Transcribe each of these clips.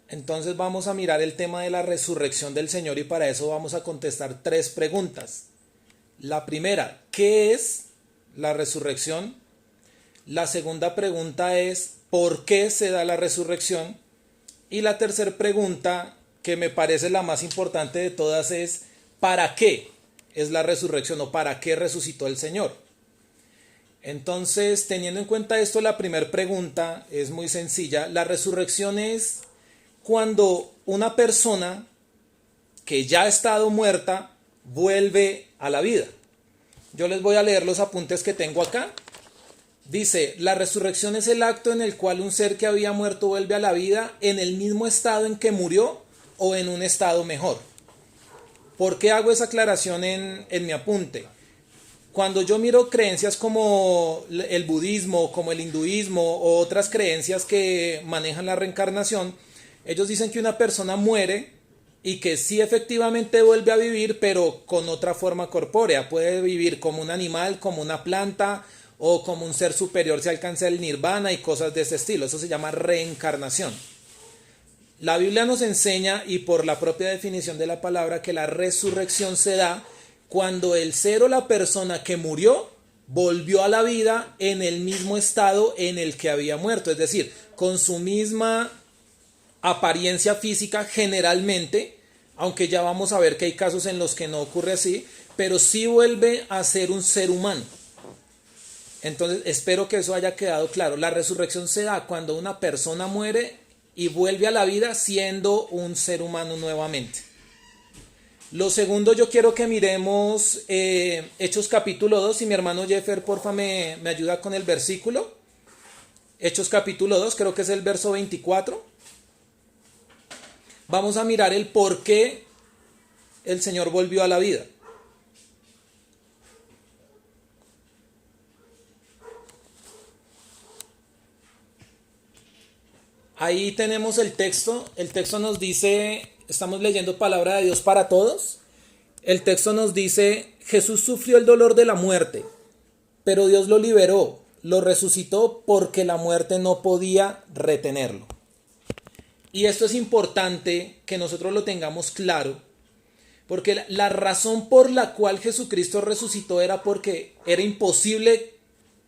Entonces vamos a mirar el tema de la resurrección del Señor y para eso vamos a contestar tres preguntas. La primera, ¿qué es la resurrección? La segunda pregunta es, ¿por qué se da la resurrección? Y la tercera pregunta, que me parece la más importante de todas, es ¿para qué es la resurrección o para qué resucitó el Señor? Entonces, teniendo en cuenta esto, la primera pregunta es muy sencilla. La resurrección es cuando una persona que ya ha estado muerta vuelve a la vida. Yo les voy a leer los apuntes que tengo acá. Dice, la resurrección es el acto en el cual un ser que había muerto vuelve a la vida en el mismo estado en que murió o en un estado mejor. ¿Por qué hago esa aclaración en mi apunte? Cuando yo miro creencias como el budismo, como el hinduismo o otras creencias que manejan la reencarnación, ellos dicen que una persona muere y que sí efectivamente vuelve a vivir, pero con otra forma corpórea. Puede vivir como un animal, como una planta o como un ser superior si alcanza el nirvana y cosas de ese estilo. Eso se llama reencarnación. La Biblia nos enseña, y por la propia definición de la palabra, que la resurrección se da cuando el ser o la persona que murió volvió a la vida en el mismo estado en el que había muerto, es decir, con su misma apariencia física generalmente, aunque ya vamos a ver que hay casos en los que no ocurre así, pero sí vuelve a ser un ser humano. Entonces espero que eso haya quedado claro. La resurrección se da cuando una persona muere y vuelve a la vida siendo un ser humano nuevamente. Lo segundo, yo quiero que miremos Hechos capítulo 2. Si mi hermano Jeffer, porfa, me ayuda con el versículo. Hechos capítulo 2, creo que es el verso 24. Vamos a mirar el por qué el Señor volvió a la vida. Ahí tenemos el texto. El texto nos dice, estamos leyendo palabra de Dios para todos. El texto nos dice, Jesús sufrió el dolor de la muerte, pero Dios lo liberó, lo resucitó porque la muerte no podía retenerlo. Y esto es importante que nosotros lo tengamos claro, porque la razón por la cual Jesucristo resucitó era porque era imposible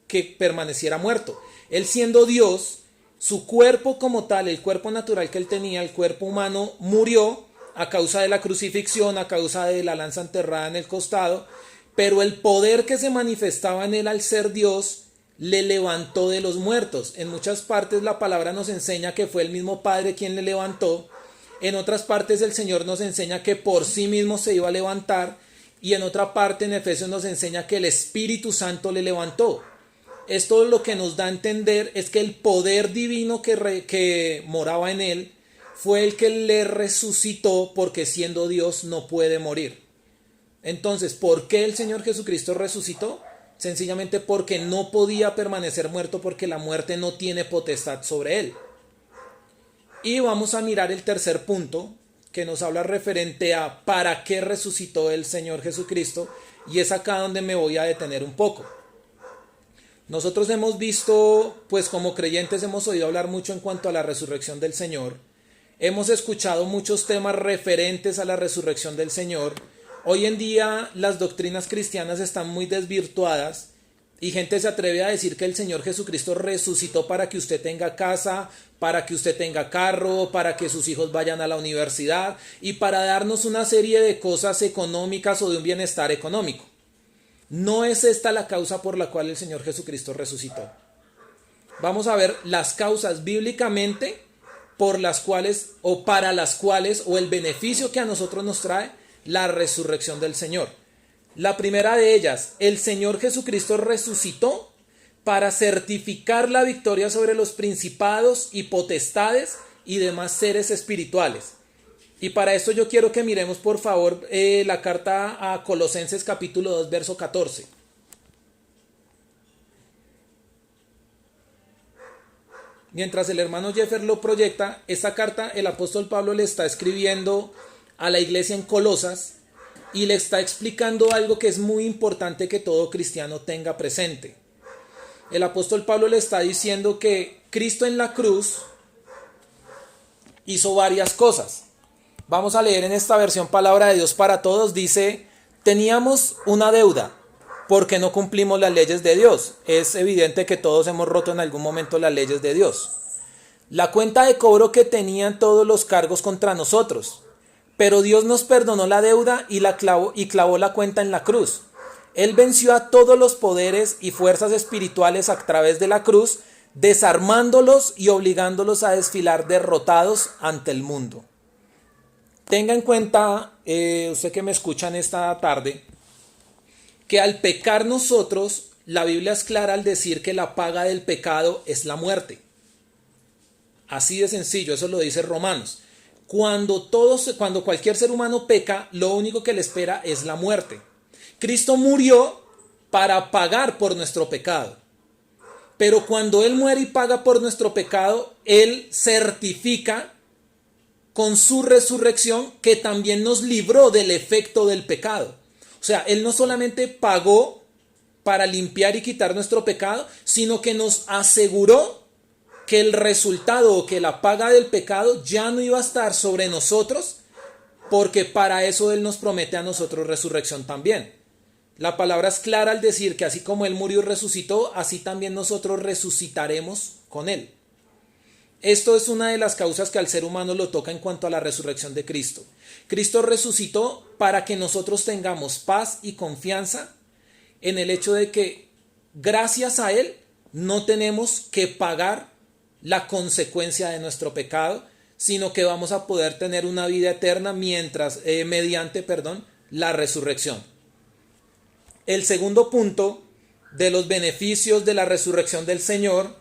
que permaneciera muerto. Él siendo Dios, su cuerpo como tal, el cuerpo natural que él tenía, el cuerpo humano, murió a causa de la crucifixión, a causa de la lanza enterrada en el costado, pero el poder que se manifestaba en él al ser Dios le levantó de los muertos. En muchas partes la palabra nos enseña que fue el mismo Padre quien le levantó. En otras partes el Señor nos enseña que por sí mismo se iba a levantar. Y en otra parte en Efesios nos enseña que el Espíritu Santo le levantó. Esto lo que nos da a entender es que el poder divino que moraba en él fue el que le resucitó, porque siendo Dios no puede morir. Entonces, ¿por qué el Señor Jesucristo resucitó? Sencillamente porque no podía permanecer muerto, porque la muerte no tiene potestad sobre él. Y vamos a mirar el tercer punto, que nos habla referente a para qué resucitó el Señor Jesucristo, y es acá donde me voy a detener un poco. Nosotros hemos visto, pues como creyentes hemos oído hablar mucho en cuanto a la resurrección del Señor. Hemos escuchado muchos temas referentes a la resurrección del Señor. Hoy en día las doctrinas cristianas están muy desvirtuadas y gente se atreve a decir que el Señor Jesucristo resucitó para que usted tenga casa, para que usted tenga carro, para que sus hijos vayan a la universidad y para darnos una serie de cosas económicas o de un bienestar económico. No es esta la causa por la cual el Señor Jesucristo resucitó. Vamos a ver las causas bíblicamente por las cuales o para las cuales o el beneficio que a nosotros nos trae la resurrección del Señor. La primera de ellas, el Señor Jesucristo resucitó para certificar la victoria sobre los principados y potestades y demás seres espirituales. Y para esto yo quiero que miremos por favor la carta a Colosenses capítulo 2 verso 14. Mientras el hermano Jeffer lo proyecta, esta carta el apóstol Pablo le está escribiendo a la iglesia en Colosas y le está explicando algo que es muy importante que todo cristiano tenga presente. El apóstol Pablo le está diciendo que Cristo en la cruz hizo varias cosas. Vamos a leer en esta versión Palabra de Dios para Todos. Dice, teníamos una deuda porque no cumplimos las leyes de Dios. Es evidente que todos hemos roto en algún momento las leyes de Dios. La cuenta de cobro que tenían todos los cargos contra nosotros. Pero Dios nos perdonó la deuda y clavó la cuenta en la cruz. Él venció a todos los poderes y fuerzas espirituales a través de la cruz, desarmándolos y obligándolos a desfilar derrotados ante el mundo. Tenga en cuenta, usted que me escucha en esta tarde, que al pecar nosotros, la Biblia es clara al decir que la paga del pecado es la muerte. Así de sencillo, eso lo dice Romanos. Cuando cualquier ser humano peca, lo único que le espera es la muerte. Cristo murió para pagar por nuestro pecado. Pero cuando Él muere y paga por nuestro pecado, Él certifica con su resurrección que también nos libró del efecto del pecado. O sea, Él no solamente pagó para limpiar y quitar nuestro pecado, sino que nos aseguró que el resultado o que la paga del pecado ya no iba a estar sobre nosotros, porque para eso Él nos promete a nosotros resurrección también. La palabra es clara al decir que así como Él murió y resucitó, así también nosotros resucitaremos con Él. Esto es una de las causas que al ser humano lo toca en cuanto a la resurrección de Cristo. Cristo resucitó para que nosotros tengamos paz y confianza en el hecho de que gracias a Él no tenemos que pagar la consecuencia de nuestro pecado, sino que vamos a poder tener una vida eterna mediante la resurrección. El segundo punto de los beneficios de la resurrección del Señor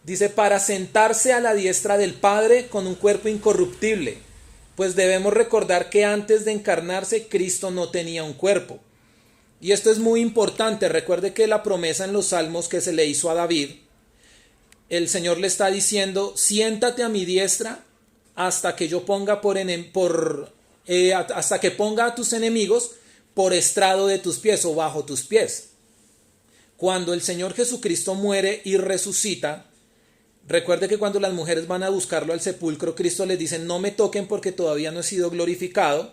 dice, para sentarse a la diestra del Padre con un cuerpo incorruptible, pues debemos recordar que antes de encarnarse Cristo no tenía un cuerpo. Y esto es muy importante. Recuerde que la promesa en los Salmos que se le hizo a David, el Señor le está diciendo, siéntate a mi diestra hasta que yo ponga hasta que ponga a tus enemigos por estrado de tus pies o bajo tus pies. Cuando el Señor Jesucristo muere y resucita, recuerde que cuando las mujeres van a buscarlo al sepulcro, Cristo les dice, no me toquen porque todavía no he sido glorificado.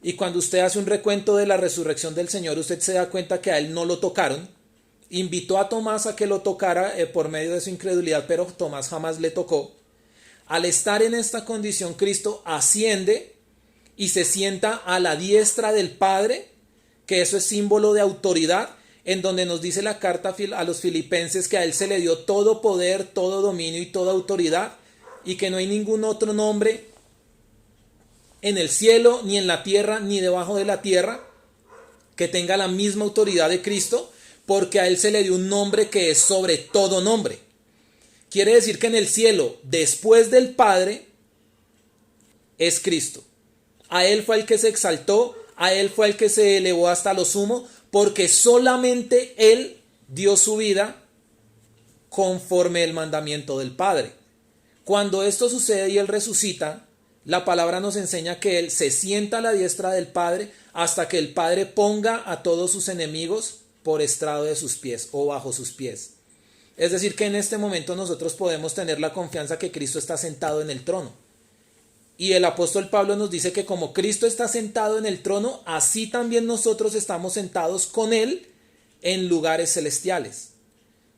Y cuando usted hace un recuento de la resurrección del Señor, usted se da cuenta que a Él no lo tocaron. Invitó a Tomás a que lo tocara por medio de su incredulidad, pero Tomás jamás le tocó. Al estar en esta condición, Cristo asciende y se sienta a la diestra del Padre, que eso es símbolo de autoridad, en donde nos dice la carta a los filipenses que a Él se le dio todo poder, todo dominio y toda autoridad, y que no hay ningún otro nombre en el cielo, ni en la tierra, ni debajo de la tierra, que tenga la misma autoridad de Cristo, porque a Él se le dio un nombre que es sobre todo nombre. Quiere decir que en el cielo, después del Padre, es Cristo. A Él fue el que se exaltó, a Él fue el que se elevó hasta lo sumo, porque solamente Él dio su vida conforme el mandamiento del Padre. Cuando esto sucede y Él resucita, la palabra nos enseña que Él se sienta a la diestra del Padre hasta que el Padre ponga a todos sus enemigos por estrado de sus pies o bajo sus pies. Es decir, que en este momento nosotros podemos tener la confianza que Cristo está sentado en el trono. Y el apóstol Pablo nos dice que como Cristo está sentado en el trono, así también nosotros estamos sentados con Él en lugares celestiales.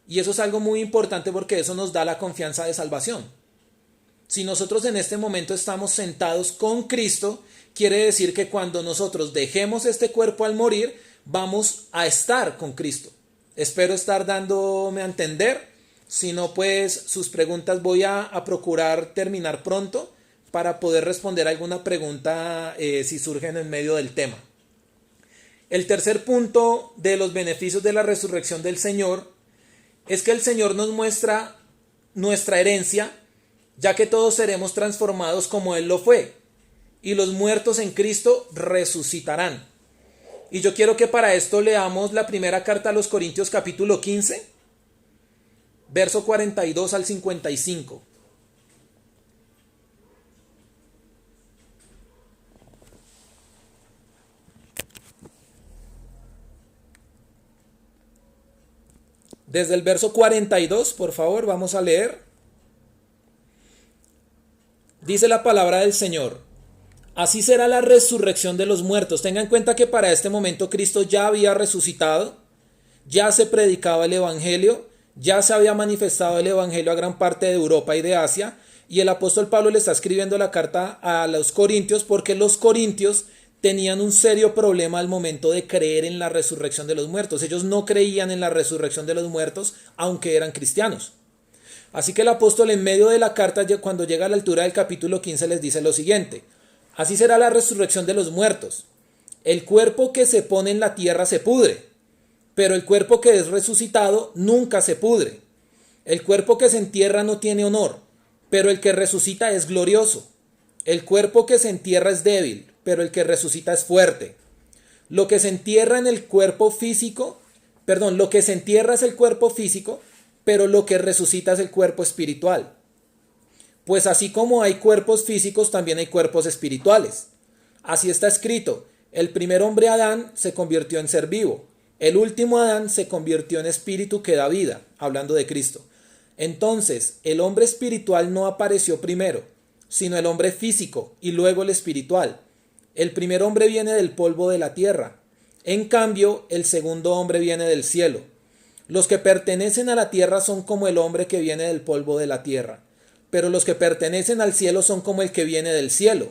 Y eso es algo muy importante porque eso nos da la confianza de salvación. Si nosotros en este momento estamos sentados con Cristo, quiere decir que cuando nosotros dejemos este cuerpo al morir, vamos a estar con Cristo. Espero estar dándome a entender. Si no, pues sus preguntas voy a procurar terminar pronto para poder responder alguna pregunta si surgen en medio del tema. El tercer punto de los beneficios de la resurrección del Señor es que el Señor nos muestra nuestra herencia, ya que todos seremos transformados como Él lo fue, y los muertos en Cristo resucitarán. Y yo quiero que para esto leamos la primera carta a los Corintios capítulo 15, verso 42 al 55. Desde el verso 42, por favor, vamos a leer. Dice la palabra del Señor: así será la resurrección de los muertos. Tenga en cuenta que para este momento Cristo ya había resucitado, ya se predicaba el Evangelio, ya se había manifestado el Evangelio a gran parte de Europa y de Asia, y el apóstol Pablo le está escribiendo la carta a los corintios porque los corintios tenían un serio problema al momento de creer en la resurrección de los muertos. Ellos no creían en la resurrección de los muertos, aunque eran cristianos. Así que el apóstol, en medio de la carta, cuando llega a la altura del capítulo 15, les dice lo siguiente: así será la resurrección de los muertos. El cuerpo que se pone en la tierra se pudre, pero el cuerpo que es resucitado nunca se pudre. El cuerpo que se entierra no tiene honor, pero el que resucita es glorioso. El cuerpo que se entierra es débil, pero el que resucita es fuerte. Lo que se entierra es el cuerpo físico, pero lo que resucita es el cuerpo espiritual. Pues así como hay cuerpos físicos, también hay cuerpos espirituales. Así está escrito: el primer hombre Adán se convirtió en ser vivo. El último Adán se convirtió en espíritu que da vida, hablando de Cristo. Entonces, el hombre espiritual no apareció primero, sino el hombre físico y luego el espiritual. El primer hombre viene del polvo de la tierra. En cambio, el segundo hombre viene del cielo. Los que pertenecen a la tierra son como el hombre que viene del polvo de la tierra, pero los que pertenecen al cielo son como el que viene del cielo.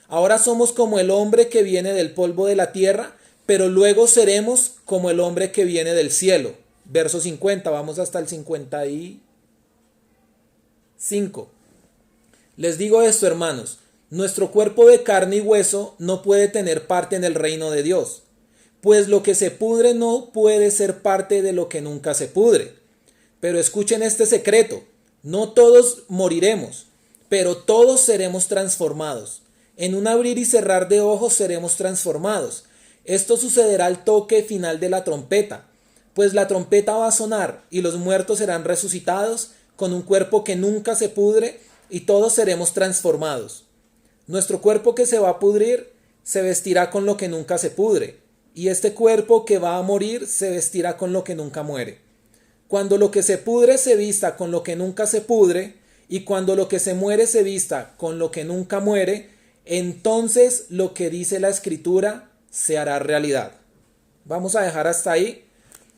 Ahora somos como el hombre que viene del polvo de la tierra, pero luego seremos como el hombre que viene del cielo. Verso 50, vamos hasta el 55. Les digo esto, hermanos: nuestro cuerpo de carne y hueso no puede tener parte en el reino de Dios, pues lo que se pudre no puede ser parte de lo que nunca se pudre. Pero escuchen este secreto: no todos moriremos, pero todos seremos transformados. En un abrir y cerrar de ojos seremos transformados. Esto sucederá al toque final de la trompeta, pues la trompeta va a sonar y los muertos serán resucitados con un cuerpo que nunca se pudre, y todos seremos transformados. Nuestro cuerpo que se va a pudrir se vestirá con lo que nunca se pudre, y este cuerpo que va a morir se vestirá con lo que nunca muere. Cuando lo que se pudre se vista con lo que nunca se pudre, y cuando lo que se muere se vista con lo que nunca muere, entonces lo que dice la Escritura se hará realidad. Vamos a dejar hasta ahí.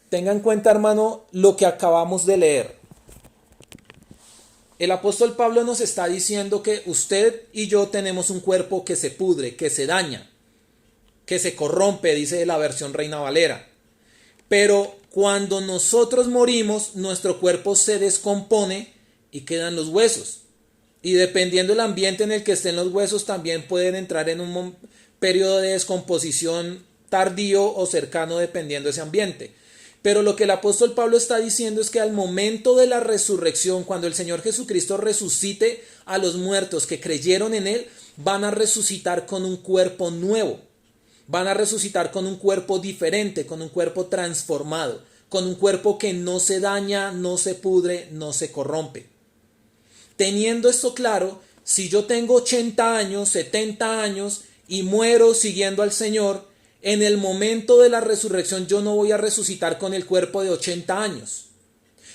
Tenga en cuenta, hermano, lo que acabamos de leer. El apóstol Pablo nos está diciendo que usted y yo tenemos un cuerpo que se pudre, que se daña, que se corrompe, dice la versión Reina Valera. Pero cuando nosotros morimos, nuestro cuerpo se descompone y quedan los huesos. Y dependiendo del ambiente en el que estén los huesos, también pueden entrar en un periodo de descomposición tardío o cercano, dependiendo de ese ambiente. Pero lo que el apóstol Pablo está diciendo es que al momento de la resurrección, cuando el Señor Jesucristo resucite a los muertos que creyeron en Él, van a resucitar con un cuerpo nuevo. Van a resucitar con un cuerpo diferente, con un cuerpo transformado, con un cuerpo que no se daña, no se pudre, no se corrompe. Teniendo esto claro, si yo tengo 80 años, 70 años y muero siguiendo al Señor, en el momento de la resurrección yo no voy a resucitar con el cuerpo de 80 años.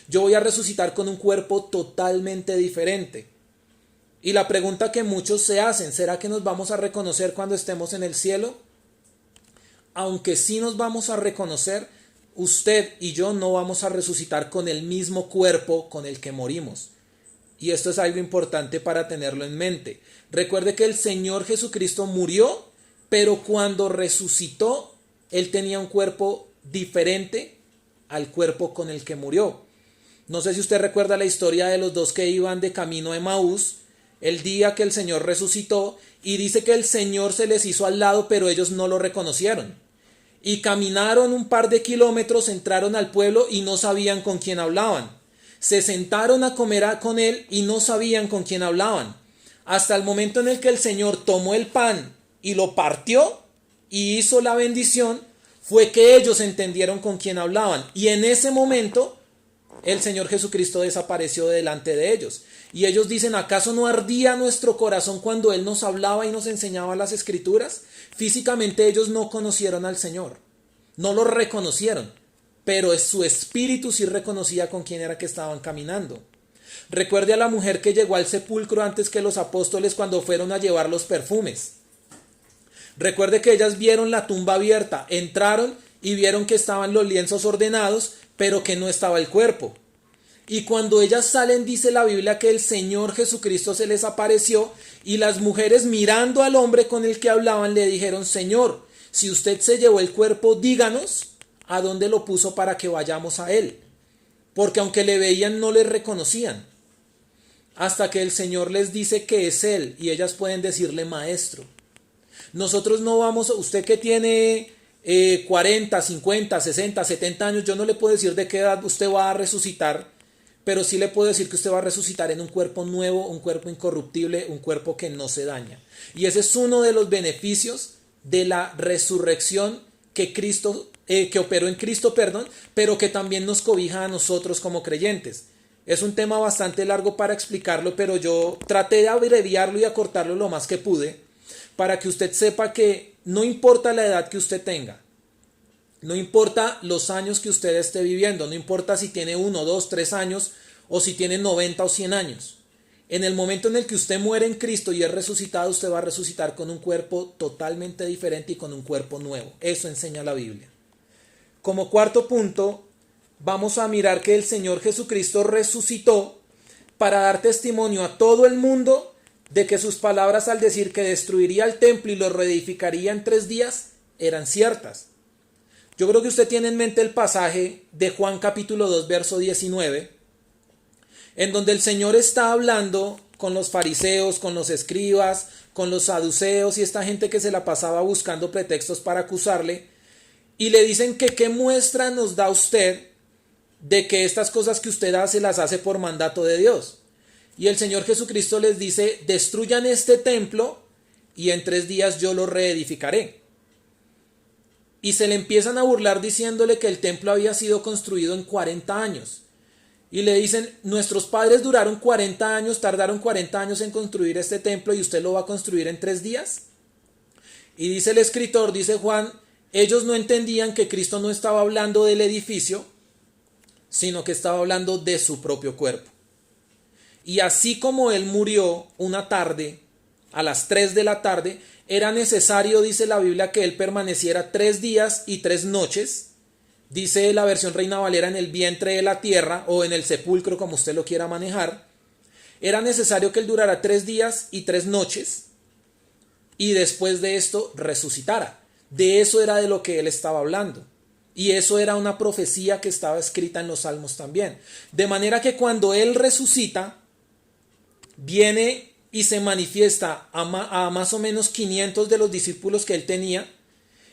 Yo voy a resucitar con un cuerpo totalmente diferente. Y la pregunta que muchos se hacen: ¿será que nos vamos a reconocer cuando estemos en el cielo? Aunque sí nos vamos a reconocer, usted y yo no vamos a resucitar con el mismo cuerpo con el que morimos. Y esto es algo importante para tenerlo en mente. Recuerde que el Señor Jesucristo murió, pero cuando resucitó, Él tenía un cuerpo diferente al cuerpo con el que murió. No sé si usted recuerda la historia de los dos que iban de camino a Emaús, el día que el Señor resucitó, y dice que el Señor se les hizo al lado, pero ellos no lo reconocieron. Y caminaron un par de kilómetros, entraron al pueblo y no sabían con quién hablaban. Se sentaron a comer con Él y no sabían con quién hablaban. Hasta el momento en el que el Señor tomó el pan y lo partió y hizo la bendición, fue que ellos entendieron con quién hablaban. Y en ese momento el Señor Jesucristo desapareció delante de ellos. Y ellos dicen: ¿acaso no ardía nuestro corazón cuando Él nos hablaba y nos enseñaba las Escrituras? Físicamente ellos no conocieron al Señor, no lo reconocieron, pero su espíritu sí reconocía con quién era que estaban caminando. Recuerde a la mujer que llegó al sepulcro antes que los apóstoles cuando fueron a llevar los perfumes. Recuerde que ellas vieron la tumba abierta, entraron y vieron que estaban los lienzos ordenados, pero que no estaba el cuerpo. Y cuando ellas salen, dice la Biblia que el Señor Jesucristo se les apareció y las mujeres, mirando al hombre con el que hablaban, le dijeron: Señor, si usted se llevó el cuerpo, díganos a dónde lo puso para que vayamos a él. Porque aunque le veían, no le reconocían. Hasta que el Señor les dice que es él y ellas pueden decirle: Maestro. Nosotros no vamos, usted que tiene 40, 50, 60, 70 años, yo no le puedo decir de qué edad usted va a resucitar, pero sí le puedo decir que usted va a resucitar en un cuerpo nuevo, un cuerpo incorruptible, un cuerpo que no se daña. Y ese es uno de los beneficios de la resurrección que operó en Cristo, pero que también nos cobija a nosotros como creyentes. Es un tema bastante largo para explicarlo, pero yo traté de abreviarlo y acortarlo lo más que pude, para que usted sepa que no importa la edad que usted tenga, no importa los años que usted esté viviendo, no importa si tiene 1, 2, 3 años o si tiene 90 o 100 años. En el momento en el que usted muere en Cristo y es resucitado, usted va a resucitar con un cuerpo totalmente diferente y con un cuerpo nuevo. Eso enseña la Biblia. Como cuarto punto, vamos a mirar que el Señor Jesucristo resucitó para dar testimonio a todo el mundo de que sus palabras al decir que destruiría el templo y lo reedificaría en 3 días eran ciertas. Yo creo que usted tiene en mente el pasaje de Juan capítulo 2 verso 19, en donde el Señor está hablando con los fariseos, con los escribas, con los saduceos y esta gente que se la pasaba buscando pretextos para acusarle, y le dicen que qué muestra nos da usted de que estas cosas que usted hace las hace por mandato de Dios. Y el Señor Jesucristo les dice: destruyan este templo y en 3 días yo lo reedificaré. Y se le empiezan a burlar diciéndole que el templo había sido construido en 40 años. Y le dicen: nuestros padres duraron 40 años, tardaron 40 años en construir este templo y usted lo va a construir en 3 días. Y dice el escritor, dice Juan, ellos no entendían que Cristo no estaba hablando del edificio, sino que estaba hablando de su propio cuerpo. Y así como él murió una tarde, a las 3 de la tarde, era necesario, dice la Biblia, que él permaneciera 3 días y 3 noches, dice la versión Reina Valera, en el vientre de la tierra o en el sepulcro, como usted lo quiera manejar. Era necesario que él durara 3 días y 3 noches y después de esto resucitara. De eso era de lo que él estaba hablando. Y eso era una profecía que estaba escrita en los Salmos también. De manera que cuando él resucita, viene y se manifiesta a más o menos 500 de los discípulos que él tenía,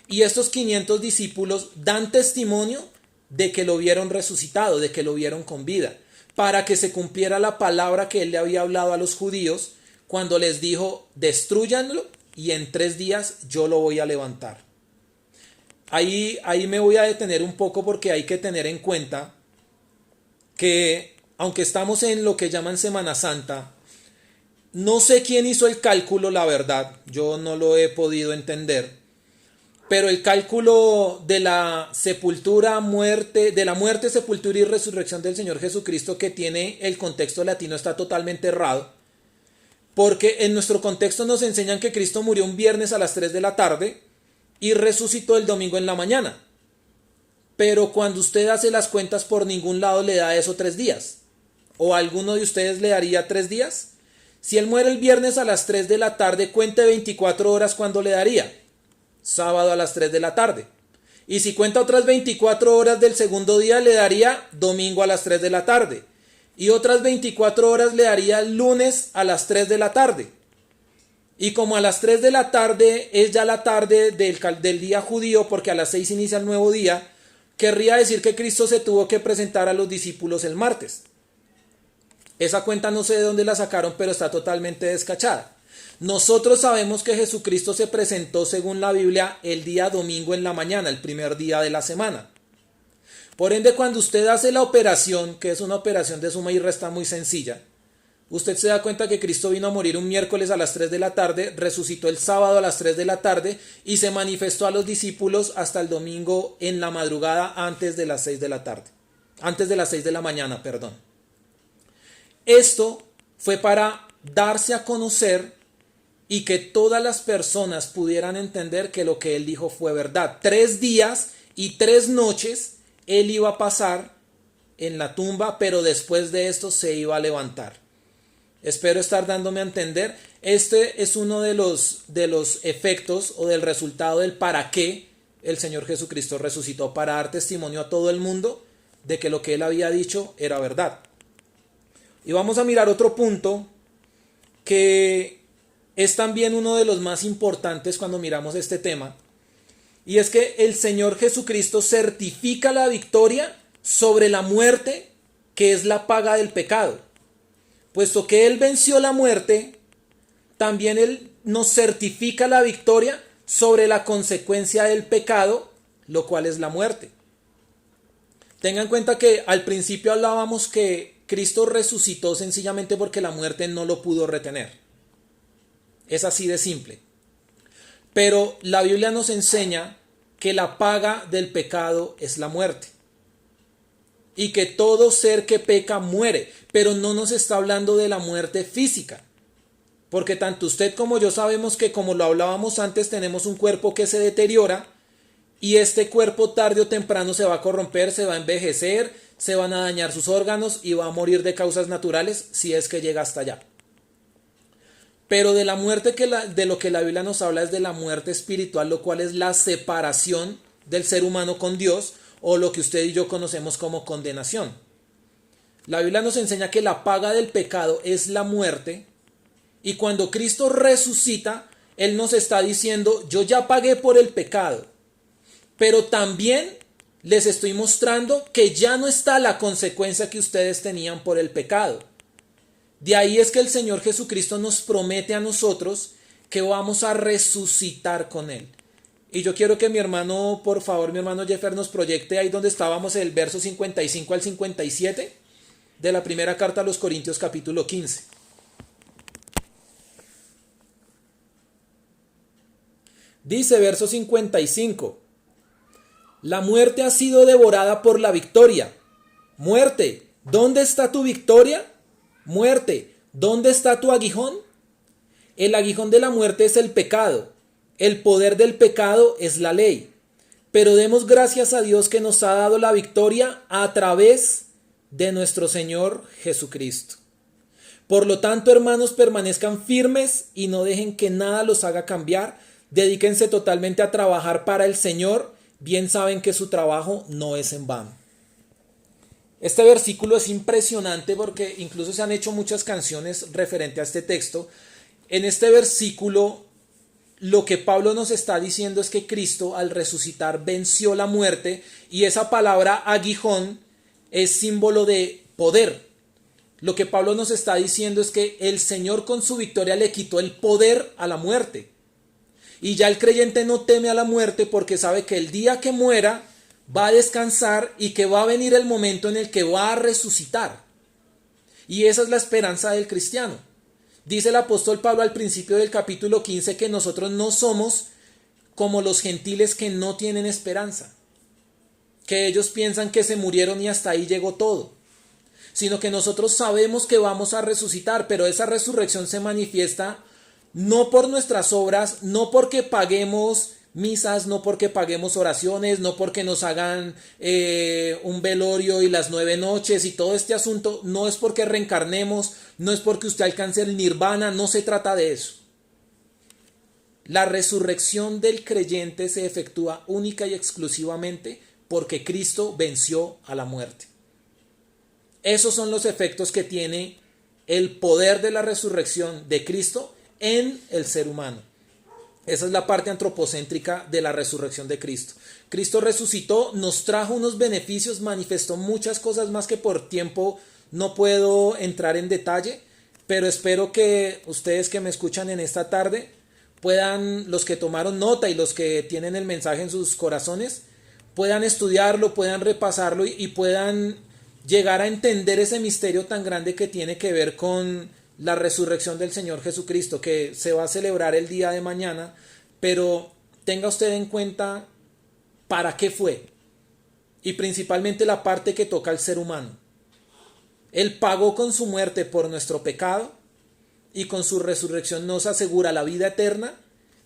y estos 500 discípulos dan testimonio de que lo vieron resucitado, de que lo vieron con vida, para que se cumpliera la palabra que él le había hablado a los judíos cuando les dijo: destrúyanlo y en 3 días yo lo voy a levantar. Ahí me voy a detener un poco, porque hay que tener en cuenta que aunque estamos en lo que llaman Semana Santa, no sé quién hizo el cálculo, la verdad, yo no lo he podido entender, pero el cálculo de la muerte, sepultura y resurrección del Señor Jesucristo, que tiene el contexto latino, está totalmente errado, porque en nuestro contexto nos enseñan que Cristo murió un viernes a las 3 de la tarde y resucitó el domingo en la mañana, pero cuando usted hace las cuentas, por ningún lado le da eso 3 días, o a alguno de ustedes le daría 3 días. Si él muere el viernes a las 3 de la tarde, cuente 24 horas, ¿cuándo le daría? Sábado a las 3 de la tarde. Y si cuenta otras 24 horas del segundo día, le daría domingo a las 3 de la tarde. Y otras 24 horas le daría lunes a las 3 de la tarde. Y como a las 3 de la tarde es ya la tarde del día judío, porque a las 6 inicia el nuevo día, querría decir que Cristo se tuvo que presentar a los discípulos el martes. Esa cuenta no sé de dónde la sacaron, pero está totalmente descachada. Nosotros sabemos que Jesucristo se presentó, según la Biblia, el día domingo en la mañana, el primer día de la semana. Por ende, cuando usted hace la operación, que es una operación de suma y resta muy sencilla, usted se da cuenta que Cristo vino a morir un miércoles a las 3 de la tarde, resucitó el sábado a las 3 de la tarde y se manifestó a los discípulos hasta el domingo en la madrugada, antes de las 6 de la tarde. Antes de las 6 de la mañana, perdón. Esto fue para darse a conocer y que todas las personas pudieran entender que lo que él dijo fue verdad. 3 días y 3 noches él iba a pasar en la tumba, pero después de esto se iba a levantar. Espero estar dándome a entender. Este es uno de los efectos o del resultado del para qué el Señor Jesucristo resucitó, para dar testimonio a todo el mundo de que lo que él había dicho era verdad. Y vamos a mirar otro punto que es también uno de los más importantes cuando miramos este tema, y es que el Señor Jesucristo certifica la victoria sobre la muerte, que es la paga del pecado. Puesto que Él venció la muerte, también Él nos certifica la victoria sobre la consecuencia del pecado, lo cual es la muerte. Tengan en cuenta que al principio hablábamos que Cristo resucitó sencillamente porque la muerte no lo pudo retener. Es así de simple. Pero la Biblia nos enseña que la paga del pecado es la muerte. Y que todo ser que peca muere. Pero no nos está hablando de la muerte física. Porque tanto usted como yo sabemos que, como lo hablábamos antes, tenemos un cuerpo que se deteriora. Y este cuerpo tarde o temprano se va a corromper, se va a envejecer, se van a dañar sus órganos y va a morir de causas naturales si es que llega hasta allá. Pero de la muerte de lo que la Biblia nos habla es de la muerte espiritual, lo cual es la separación del ser humano con Dios, o lo que usted y yo conocemos como condenación. La Biblia nos enseña que la paga del pecado es la muerte, y cuando Cristo resucita, Él nos está diciendo: yo ya pagué por el pecado, pero también les estoy mostrando que ya no está la consecuencia que ustedes tenían por el pecado. De ahí es que el Señor Jesucristo nos promete a nosotros que vamos a resucitar con Él. Y yo quiero que mi hermano, por favor, mi hermano Jeffer, nos proyecte ahí donde estábamos, el verso 55 al 57 de la primera carta a los Corintios, capítulo 15. Dice verso 55: la muerte ha sido devorada por la victoria. Muerte, ¿dónde está tu victoria? Muerte, ¿dónde está tu aguijón? El aguijón de la muerte es el pecado. El poder del pecado es la ley. Pero demos gracias a Dios que nos ha dado la victoria a través de nuestro Señor Jesucristo. Por lo tanto, hermanos, permanezcan firmes y no dejen que nada los haga cambiar. Dedíquense totalmente a trabajar para el Señor. Bien saben que su trabajo no es en vano. Este versículo es impresionante porque incluso se han hecho muchas canciones referente a este texto. En este versículo, lo que Pablo nos está diciendo es que Cristo, al resucitar, venció la muerte, y esa palabra aguijón es símbolo de poder. Lo que Pablo nos está diciendo es que el Señor con su victoria le quitó el poder a la muerte. Y ya el creyente no teme a la muerte porque sabe que el día que muera va a descansar y que va a venir el momento en el que va a resucitar. Y esa es la esperanza del cristiano. Dice el apóstol Pablo al principio del capítulo 15 que nosotros no somos como los gentiles que no tienen esperanza, que ellos piensan que se murieron y hasta ahí llegó todo, sino que nosotros sabemos que vamos a resucitar, pero esa resurrección se manifiesta no por nuestras obras, no porque paguemos misas, no porque paguemos oraciones, no porque nos hagan un velorio y las 9 noches y todo este asunto. No es porque reencarnemos, no es porque usted alcance el nirvana, no se trata de eso. La resurrección del creyente se efectúa única y exclusivamente porque Cristo venció a la muerte. Esos son los efectos que tiene el poder de la resurrección de Cristo en el ser humano. Esa es la parte antropocéntrica de la resurrección de Cristo. Cristo resucitó, nos trajo unos beneficios, manifestó muchas cosas más que por tiempo no puedo entrar en detalle, pero espero que ustedes que me escuchan en esta tarde puedan, los que tomaron nota y los que tienen el mensaje en sus corazones, puedan estudiarlo, puedan repasarlo y puedan llegar a entender ese misterio tan grande que tiene que ver con la resurrección del Señor Jesucristo, que se va a celebrar el día de mañana, pero tenga usted en cuenta para qué fue, y principalmente la parte que toca al ser humano. Él pagó con su muerte por nuestro pecado y con su resurrección nos asegura la vida eterna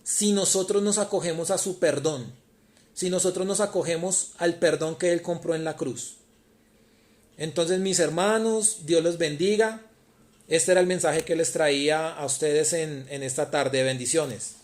si nosotros nos acogemos a su perdón, si nosotros nos acogemos al perdón que Él compró en la cruz. Entonces, mis hermanos, Dios los bendiga. Este era el mensaje que les traía a ustedes en esta tarde. Bendiciones.